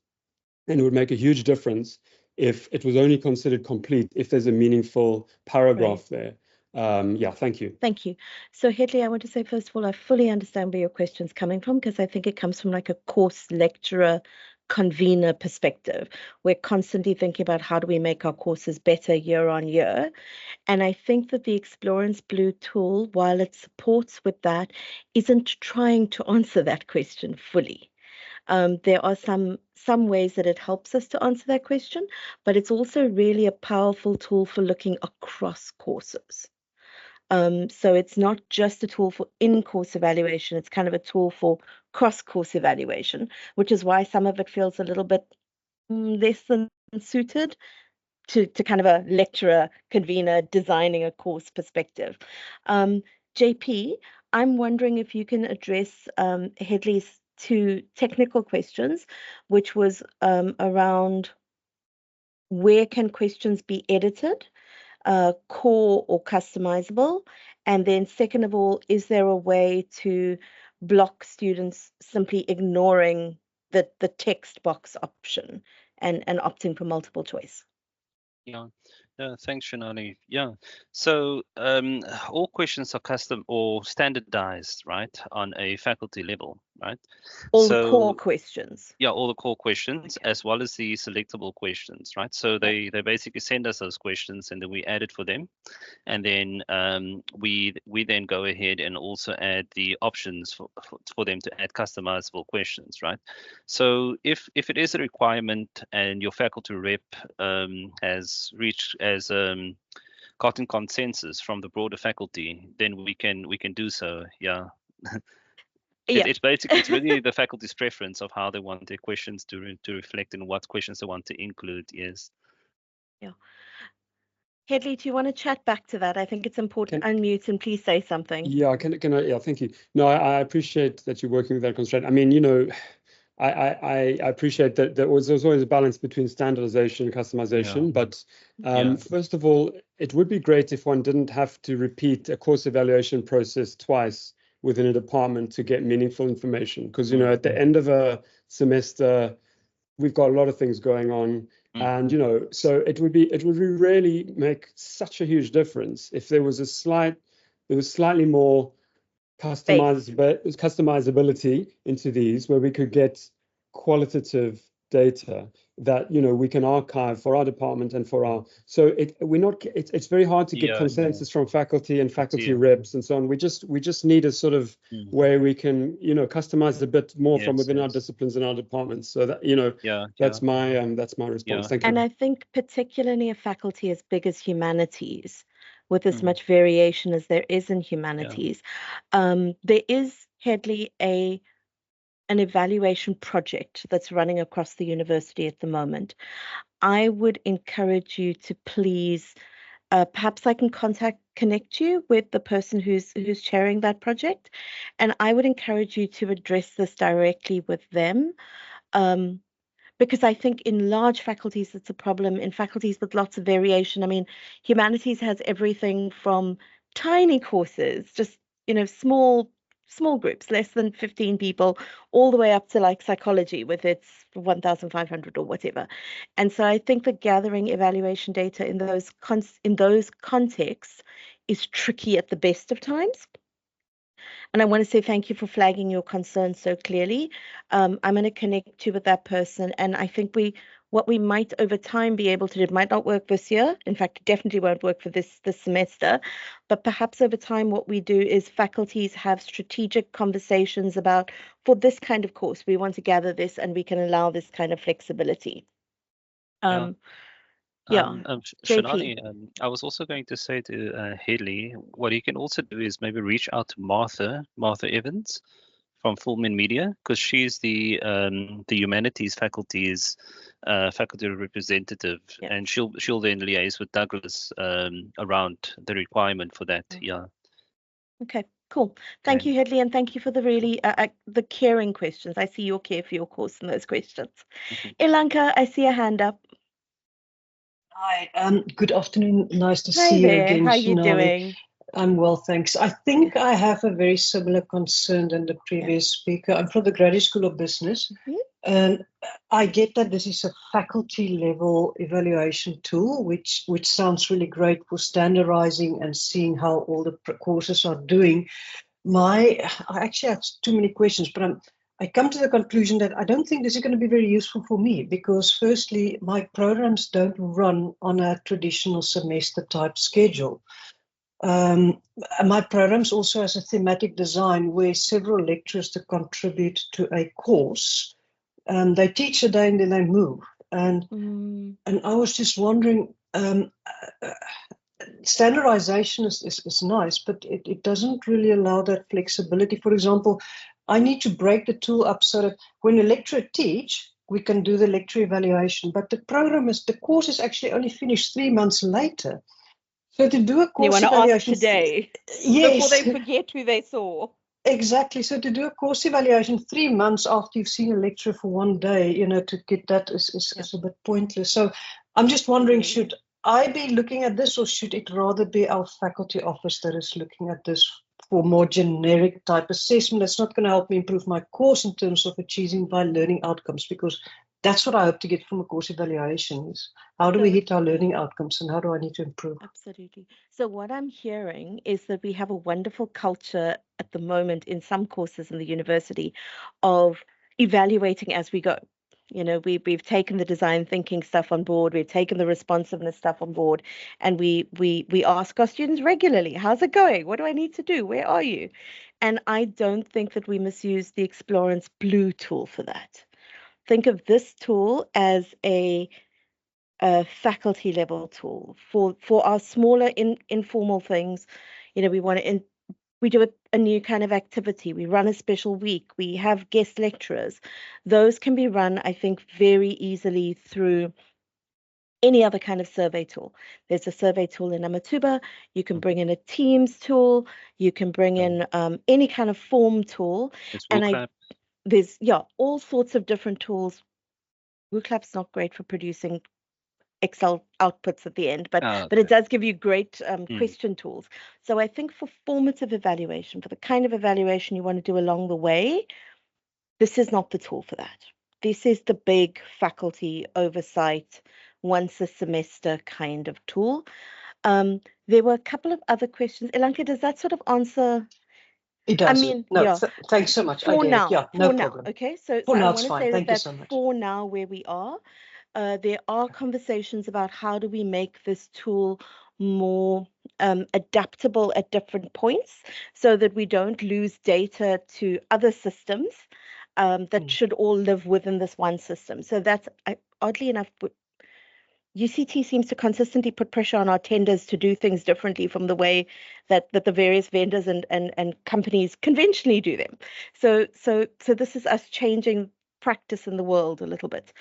And it would make a huge difference if it was only considered complete if there's a meaningful paragraph there. Yeah, thank you. Thank you. So Headley, I want to say, first of all, I fully understand where your question's coming from, because I think it comes from like a course lecturer convener perspective. We're constantly thinking about how do we make our courses better year on year. And I think that the Explorance Blue tool, while it supports with that, isn't trying to answer that question fully. There are some ways that it helps us to answer that question, but it's also really a powerful tool for looking across courses. So it's not just a tool for in-course evaluation, it's kind of a tool for cross-course evaluation, which is why some of it feels a little bit less than suited to kind of a lecturer, convener, designing a course perspective. JP, I'm wondering if you can address Headley's two technical questions, which was around where can questions be edited, core or customizable? And then second of all, is there a way to block students simply ignoring the text box option and opting for multiple choice? Yeah. Thanks, Shanali. Yeah. So all questions are custom or standardized, right, on a faculty level, right? All the core questions. Yeah, all the core questions as well as the selectable questions, right? So they basically send us those questions and then we add it for them. And then we then go ahead and also add the options for them to add customizable questions, right? So if it is a requirement and your faculty rep has reached as gotten consensus from the broader faculty, then we can do so. Yeah. It's really the faculty's preference of how they want their questions to reflect and what questions they want to include. Yes. Yeah. Headley, do you want to chat back to that? I think it's important. Unmute and please say something. Yeah, can I? Yeah, thank you. No, I appreciate that you're working with that constraint. I mean, you know, I appreciate that there's always a balance between standardization and customization. But first of all, it would be great if one didn't have to repeat a course evaluation process twice within a department to get meaningful information. Because, you know, at the end of a semester, we've got a lot of things going on. And, you know, so it would really make such a huge difference if there was slightly more customizability into these, where we could get qualitative data that we can archive for our department and for our. So it's very hard to get consensus from faculty and faculty reps and so on. We just need a sort of way we can customize a bit more from within our disciplines and our departments. So that that's my response. Thank you. And I think particularly a faculty as big as humanities, with as much variation as there is in humanities, there is, Hedley, an evaluation project that's running across the university at the moment. I would encourage you to please, perhaps I can connect you with the person who's chairing that project, and I would encourage you to address this directly with them. Because I think in large faculties, it's a problem. In faculties with lots of variation, I mean, humanities has everything from tiny courses, just, small groups, less than 15 people, all the way up to like psychology with its 1,500 or whatever. And so I think the gathering evaluation data in those contexts is tricky at the best of times. And I want to say thank you for flagging your concerns so clearly. I'm going to connect you with that person. And I think what we might over time be able to do, it might not work this year. In fact, it definitely won't work for this semester. But perhaps over time, what we do is faculties have strategic conversations about, for this kind of course, we want to gather this and we can allow this kind of flexibility. Shanani, I was also going to say to Hedley, what you can also do is maybe reach out to Martha Evans from Fullman Media, because she's the humanities faculty's faculty representative, and she'll then liaise with Douglas around the requirement for that. Okay, cool. Thank you, Hedley, and thank you for the really the caring questions. I see your care for your course in those questions. Ilanka, I see a hand up. Hi, good afternoon. Nice to see you again. How are you doing? I'm well, thanks. I think I have a very similar concern than the previous speaker. I'm from the Graduate School of Business, and I get that this is a faculty level evaluation tool, which sounds really great for standardizing and seeing how all the courses are doing. I actually have too many questions, but I come to the conclusion that I don't think this is going to be very useful for me, because firstly, my programs don't run on a traditional semester type schedule. My programs also has a thematic design where several lecturers to contribute to a course. They teach a day and then they move. And I was just wondering, standardization is nice, but it doesn't really allow that flexibility. For example, I need to break the tool up so that when a lecturer teach, we can do the lecture evaluation, but the course is actually only finished 3 months later. So to do a course evaluation today, yes, before they forget who they saw. Exactly. So to do a course evaluation 3 months after you've seen a lecture for 1 day, to get that is a bit pointless. So I'm just wondering, should I be looking at this, or should it rather be our faculty office that is looking at this for more generic type assessment? That's not going to help me improve my course in terms of achieving my learning outcomes, because that's what I hope to get from a course evaluation is how do we hit our learning outcomes and how do I need to improve? Absolutely. So what I'm hearing is that we have a wonderful culture at the moment in some courses in the university of evaluating as we go. We've taken the design thinking stuff on board, we've taken the responsiveness stuff on board, and we ask our students regularly, how's it going? What do I need to do? Where are you? And I don't think that we misuse the Explorance Blue tool for that. Think of this tool as a faculty level tool for our smaller informal things. We do a new kind of activity, we run a special week, we have guest lecturers. Those can be run, I think, very easily through any other kind of survey tool. There's a survey tool in Amathuba. You can bring in a Teams tool, you can bring in any kind of form tool, there's all sorts of different tools. WooClap's not great for producing Excel outputs at the end, but it does give you great question tools. So I think for formative evaluation, for the kind of evaluation you want to do along the way, this is not the tool for that. This is the big faculty oversight, once a semester kind of tool. There were a couple of other questions. Ilanka, does that sort of answer? It does. I mean, no, yeah. Thanks so much. I For get now, it. Yeah, for no now, problem. okay. So For I now, want it's to fine. say Thank you that so much. for now, where we are, there are conversations about how do we make this tool more adaptable at different points, so that we don't lose data to other systems that should all live within this one system. So that's oddly enough, UCT seems to consistently put pressure on our tenders to do things differently from the way that the various vendors and companies conventionally do them. So this is us changing practice in the world a little bit.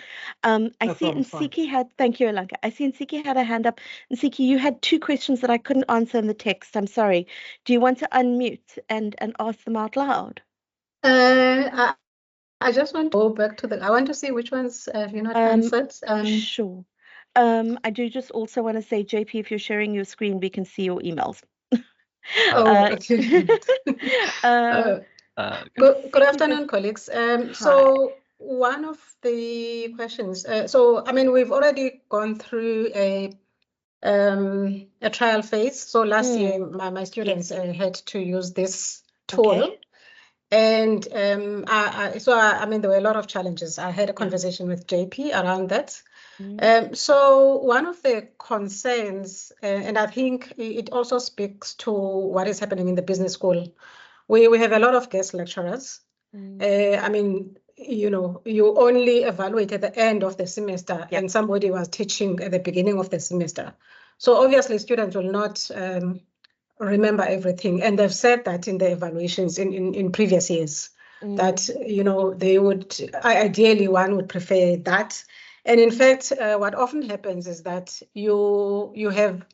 I No see problem, fine. Nsiki had, thank you, Alanka. I see Nsiki had a hand up. Nsiki, you had 2 questions that I couldn't answer in the text. I'm sorry. Do you want to unmute and ask them out loud? I just want to go back to I want to see which ones have you not answered. Sure. I do just also want to say, JP, if you're sharing your screen, we can see your emails. Okay. Good afternoon, colleagues. So one of the questions, so I mean, we've already gone through a trial phase. So last year, my students had to use this tool. Okay. And I mean, there were a lot of challenges. I had a conversation with JP around that. So one of the concerns, and I think it also speaks to what is happening in the business school, we have a lot of guest lecturers. I mean, you know, you only evaluate at the end of the semester, and somebody was teaching at the beginning of the semester. So obviously students will not remember everything. And they've said that in the evaluations in previous years, that, you know, they would, ideally one would prefer that. And in fact, what often happens is that you have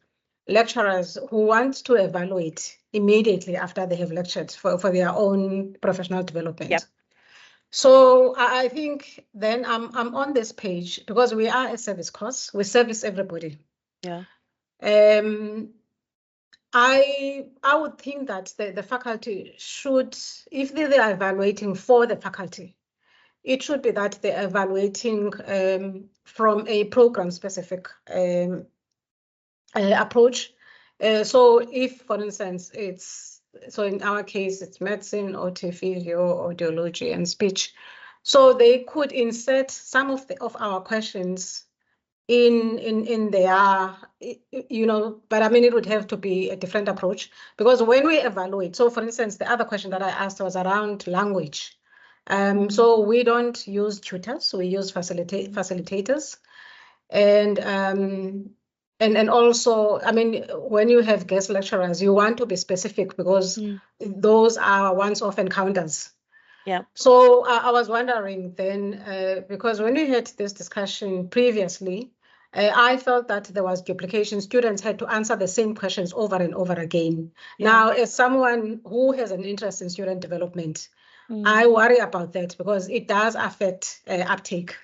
lecturers who want to evaluate immediately after they have lectured for their own professional development. So I think then I'm on this page because we are a service course. We service everybody. I would think that the faculty should, if they are evaluating for the faculty, it should be that they're evaluating from a program-specific approach. So if, for instance, so in our case, it's medicine, OT, physio, audiology, and speech. So they could insert some of our questions in their, you know, but I mean, it would have to be a different approach, because when we evaluate, so for instance, the other question that I asked was around language. So we don't use tutors, we use facilitators. And also, I mean, when you have guest lecturers, you want to be specific because those are once-off encounters. So I was wondering then, because when we had this discussion previously, I felt that there was duplication. Students had to answer the same questions over and over again. Now, as someone who has an interest in student development, I worry about that because it does affect uptake.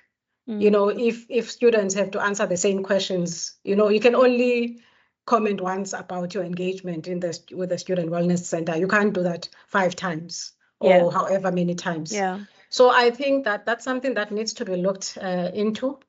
You know, if students have to answer the same questions, you know, you can only comment once about your engagement with the Student Wellness Center. You can't do that 5 times. Or however many times. So I think that that's something that needs to be looked into.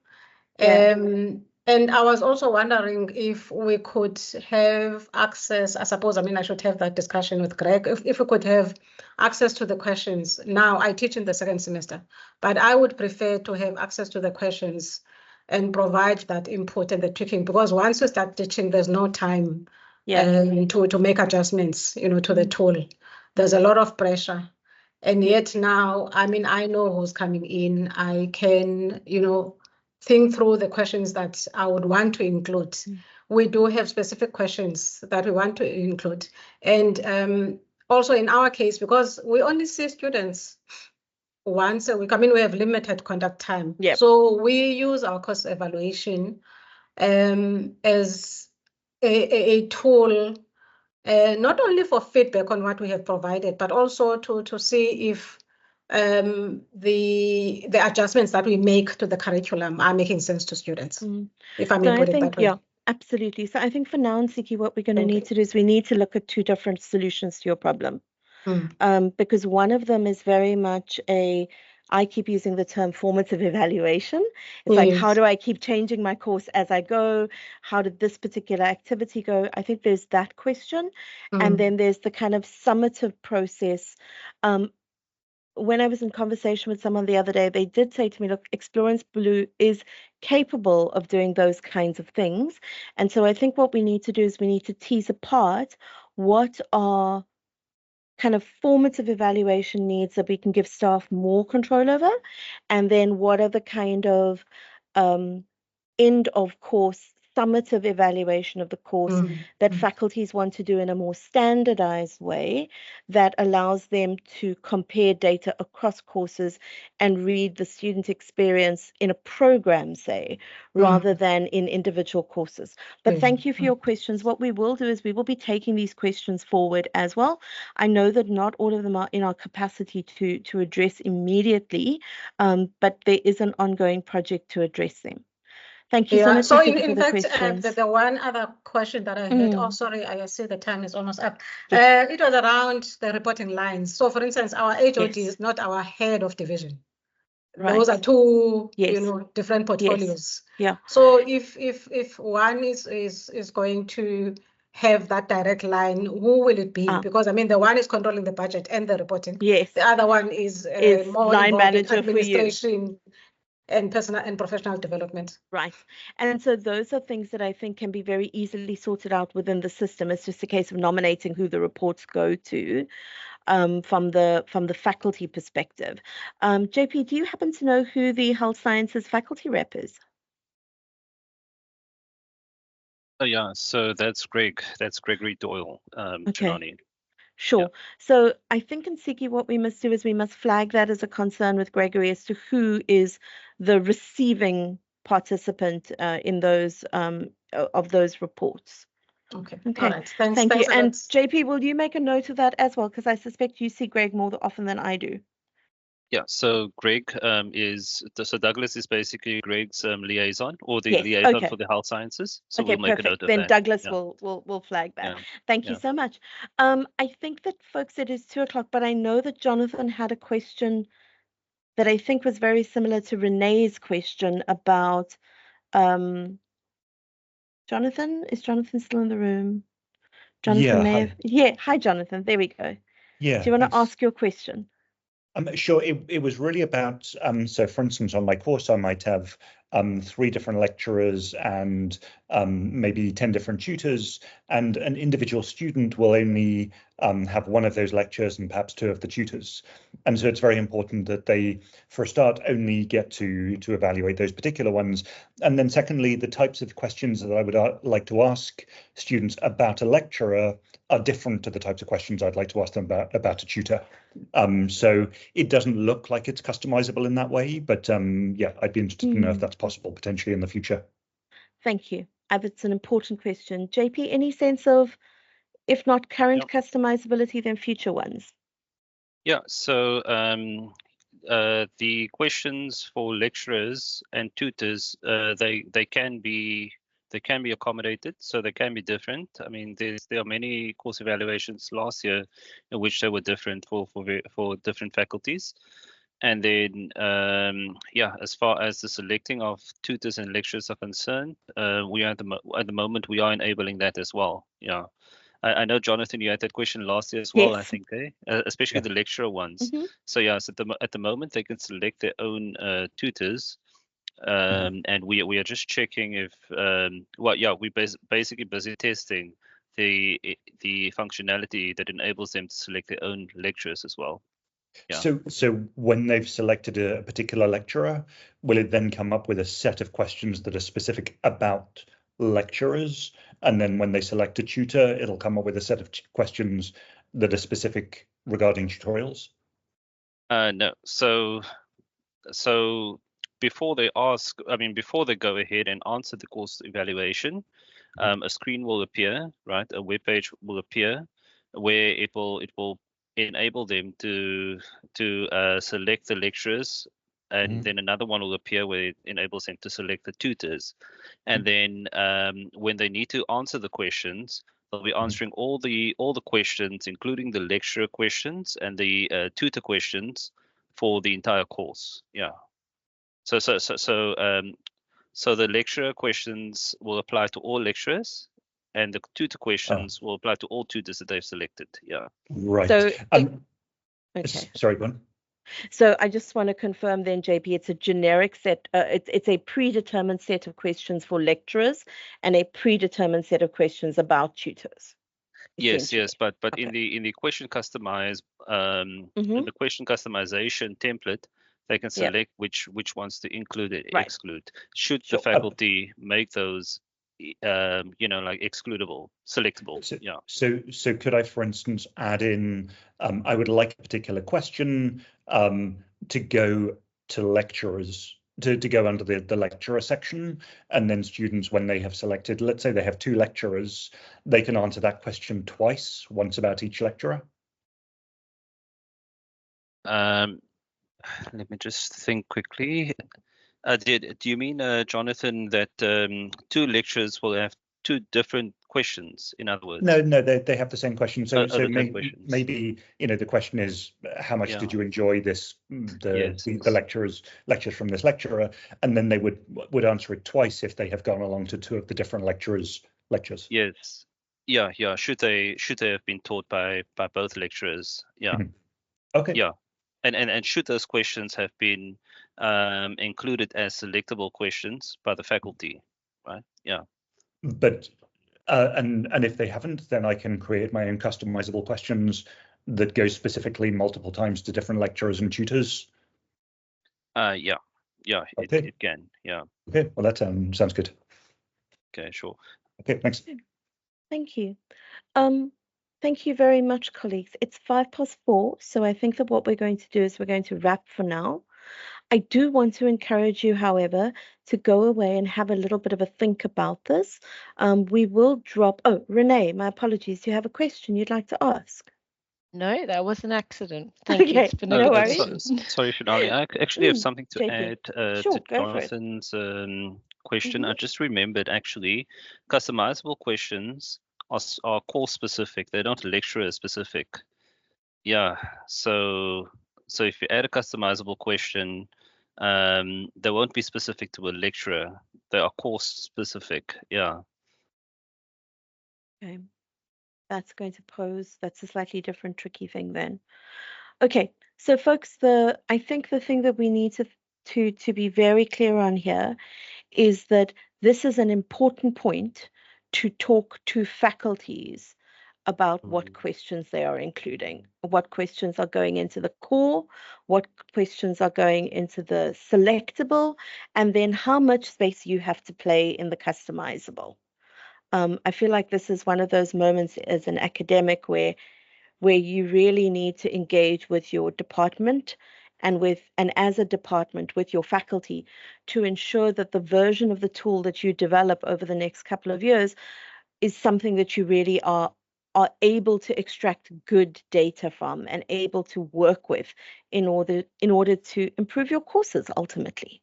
And I was also wondering if we could have access, I suppose, I mean, I should have that discussion with Greg, if we could have access to the questions. Now, I teach in the 2nd semester, but I would prefer to have access to the questions and provide that input and the tweaking, because once you start teaching, there's no time to make adjustments, you know, to the tool. There's a lot of pressure. And yet now, I mean, I know who's coming in. I can, you know, think through the questions that I would want to include. We do have specific questions that we want to include. And also in our case, because we only see students once a week, I mean, we have limited contact time. So we use our course evaluation as a tool, not only for feedback on what we have provided, but also to see if the adjustments that we make to the curriculum are making sense to students, if I may put it that way. Yeah, absolutely. So I think for now, Nsiki, what we're going to need to do is we need to look at 2 different solutions to your problem. Because one of them is very much a I keep using the term formative evaluation. It's like, how Yes. do I keep changing my course as I go? How did this particular activity go? I think there's that question. And then there's the kind of summative process. When I was in conversation with someone the other day, they did say to me, look, Explorance Blue is capable of doing those kinds of things. And so I think what we need to do is we need to tease apart what are kind of formative evaluation needs that we can give staff more control over, and then what are the kind of end of course summative evaluation of the course that faculties want to do in a more standardized way that allows them to compare data across courses and read the student experience in a program, say, rather than in individual courses. But thank you for your questions. What we will do is we will be taking these questions forward as well. I know that not all of them are in our capacity to address immediately, but there is an ongoing project to address them. Thank you so much. So Nsiki, for in the fact, questions. the one other question that I had, oh, sorry, I see the time is almost up. It was around the reporting lines. So for instance, our HOD is not our head of division. Right. Those are two, Yes. you know, different portfolios. Yeah. So if one is going to have that direct line, who will it be? Because I mean, the one is controlling the budget and the reporting. Yes. The other one is more line involved manager in administration and personal and professional development. Right. And so those are things that I think can be very easily sorted out within the system. It's just a case of nominating who the reports go to from the faculty perspective. JP, do you happen to know who the health sciences faculty rep is? Oh yeah, so that's Greg. That's Gregory Doyle, Janani. Sure. Yeah. So I think in Nsiki, what we must do is we must flag that as a concern with Gregory as to who is the receiving participant in those of those reports. Okay. Okay. All right. Thanks. Thank you. Thanks a And lot. JP, will you make a note of that as well? Because I suspect you see Greg more often than I do. Yeah, so Greg so Douglas is basically Greg's liaison, or the Yes, liaison okay. for the health sciences. So Okay, we'll make perfect. a note of Then that. Douglas Yeah. will flag that. Yeah. Thank you Yeah. so much. I think that, folks, it is 2:00, but I know that Jonathan had a question that I think was very similar to Renee's question about Jonathan. Is Jonathan still in the room? Jonathan may have. Yeah, hi Jonathan. There we go. Yeah. Do you want to ask your question? Sure. It was really about, so for instance, on my course, I might have 3 different lecturers and maybe 10 different tutors, and an individual student will only have one of those lectures and perhaps 2 of the tutors. And so it's very important that they, for a start, only get to evaluate those particular ones. And then secondly, the types of questions that I would like to ask students about a lecturer are different to the types of questions I'd like to ask them about a tutor. So it doesn't look like it's customizable in that way, but yeah, I'd be interested to know if that's possible potentially in the future. Thank you. That's an important question. JP, any sense of, if not current customizability, then future ones? Yeah, so the questions for lecturers and tutors, they can be accommodated, so they can be different. I mean, there are many course evaluations last year in which they were different for different faculties. And then, yeah, as far as the selecting of tutors and lecturers are concerned, we are at the moment we are enabling that as well. Yeah. I know, Jonathan, you had that question last year as well, Yes. I think, especially the lecturer ones. So yeah, so at the moment they can select their own tutors, and we are just checking if well, yeah, we basically busy testing the functionality that enables them to select their own lecturers as well. Yeah. So when they've selected a particular lecturer, will it then come up with a set of questions that are specific about lecturers? And then when they select a tutor, it'll come up with a set of questions that are specific regarding tutorials? No. So before they go ahead and answer the course evaluation, a screen will appear, right? A web page will appear where it will enable them to select the lecturers, and then another one will appear where it enables them to select the tutors. And then when they need to answer the questions, they'll be answering all the questions, including the lecturer questions and the tutor questions, for the entire course. Yeah. So the lecturer questions will apply to all lecturers, and the tutor questions will apply to all tutors that they've selected. Yeah. Right. So okay. Sorry, go on. So I just want to confirm then, JP, it's a generic set, it's a predetermined set of questions for lecturers and a predetermined set of questions about tutors. Yes, but Okay. in the question in the question customization template, they can select which ones to include and exclude. Should the faculty make those like excludable, selectable? So could I, for instance, add in I would like a particular question to go to lecturers, to go under the lecturer section, and then students, when they have selected, let's say they have 2 lecturers, they can answer that question twice, once about each lecturer? Let me just think quickly. Do you mean, Jonathan, that 2 lecturers will have 2 different questions, in other words? No, they have the same question. So maybe the question is, how much did you enjoy this, the lectures from this lecturer, and then they would answer it twice if they have gone along to 2 of the different lecturers' lectures. Yes. Yeah. Should they have been taught by both lecturers? Yeah. Okay. Yeah. And should those questions have been included as selectable questions by the faculty, right? Yeah. But and if they haven't, then I can create my own customizable questions that go specifically multiple times to different lecturers and tutors. Yeah. Okay. It can. Yeah. Okay. Well, that sounds good. Okay. Sure. Okay. Thanks. Thank you. Thank you very much, colleagues. It's 4:05, so I think that what we're going to do is we're going to wrap for now. I do want to encourage you, however, to go away and have a little bit of a think about this. We will drop. Oh, Renee, my apologies. Do you have a question you'd like to ask? No, that was an accident. Thank you. It's been no a worries. Sorry, Shonali. I actually have something to JP. add Sure, to Jonathan's question. I just remembered, actually, customizable questions are course specific. They're not lecturer specific. Yeah. So if you add a customizable question, they won't be specific to a lecturer. They are course specific. Yeah. Okay. That's a slightly different tricky thing then. Okay, so folks, I think the thing that we need to be very clear on here is that this is an important point to talk to faculties about what questions they are including, what questions are going into the core, what questions are going into the selectable, and then how much space you have to play in the customizable. I feel like this is one of those moments as an academic where you really need to engage with your department and as a department with your faculty to ensure that the version of the tool that you develop over the next couple of years is something that you really are able to extract good data from and able to work with in order to improve your courses ultimately.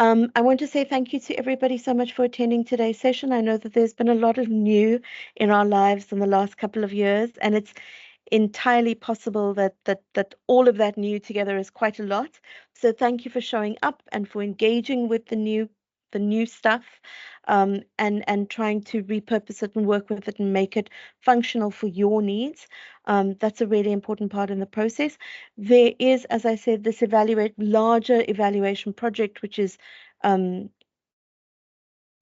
I want to say thank you to everybody so much for attending today's session. I know that there's been a lot of new in our lives in the last couple of years, and it's entirely possible that all of that new together is quite a lot. So thank you for showing up and for engaging with the new stuff, and trying to repurpose it and work with it and make it functional for your needs. That's a really important part in the process. There is, as I said, this larger evaluation project, which is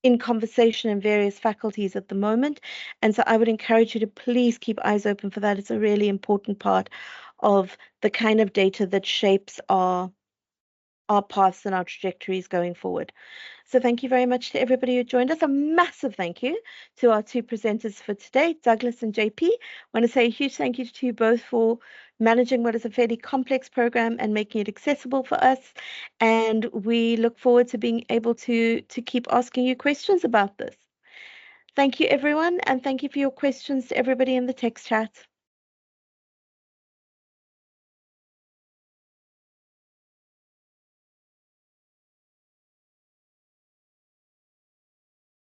in conversation in various faculties at the moment. And so I would encourage you to please keep eyes open for that. It's a really important part of the kind of data that shapes our paths and our trajectories going forward. So thank you very much to everybody who joined us. A massive thank you to our 2 presenters for today, Douglas and JP. I want to say a huge thank you to you both for managing what is a fairly complex program and making it accessible for us. And we look forward to being able to keep asking you questions about this. Thank you, everyone, and thank you for your questions to everybody in the text chat.